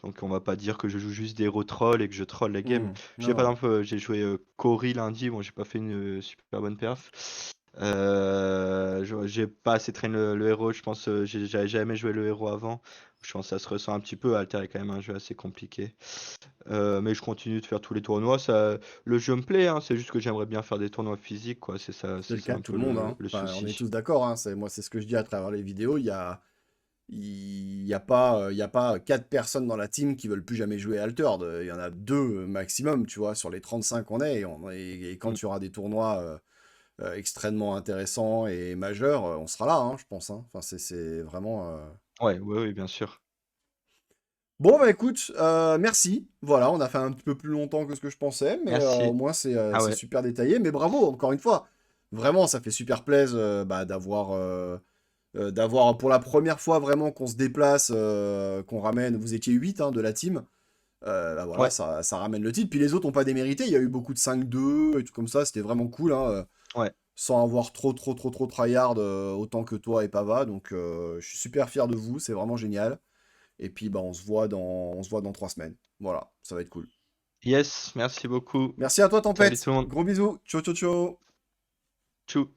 Donc on va pas dire que je joue juste des héros trolls et que je troll les games. Non, Par non. exemple, j'ai joué Cory lundi, bon j'ai pas fait une super bonne perf. J'ai pas assez traîné le héros, je pense, j'avais jamais joué le héros avant. Je pense que ça se ressent un petit peu, Alter est quand même un jeu assez compliqué. Mais je continue de faire tous les tournois, le jeu me plaît, hein, c'est juste que j'aimerais bien faire des tournois physiques, quoi, C'est c'est le ça cas un de tout peu le monde, hein. le Enfin, on est souci. tous d'accord, hein. Moi, c'est ce que je dis à travers les vidéos. Il y a pas 4 personnes dans la team qui veulent plus jamais jouer à Altered. Il y en a 2 maximum, tu vois, sur les 35 qu'on est. Et quand Mm. il y aura des tournois extrêmement intéressants et majeurs, on sera là, hein, je pense, hein. Enfin, c'est vraiment. Ouais, ouais, oui, bien sûr. Bon, bah écoute, merci. Voilà, on a fait un petit peu plus longtemps que ce que je pensais, mais au Merci. moins Ah c'est ouais. super détaillé. Mais bravo, encore une fois. Vraiment, ça fait super plaisir bah, d'avoir pour la première fois vraiment qu'on se déplace, qu'on ramène. Vous étiez 8 hein, de la team. Bah voilà, Ouais. ça ramène le titre. Puis les autres n'ont pas démérité. Il y a eu beaucoup de 5-2 et tout comme ça. C'était vraiment cool, hein, Ouais. sans avoir trop tryhard autant que toi et Pava. Donc je suis super fier de vous. C'est vraiment génial. Et puis bah, on se voit dans 3 semaines. Voilà, ça va être cool. Yes, merci beaucoup. Merci à toi, Salut tout Tempête. le monde. Gros bisous. Ciao, ciao, ciao. Tchou.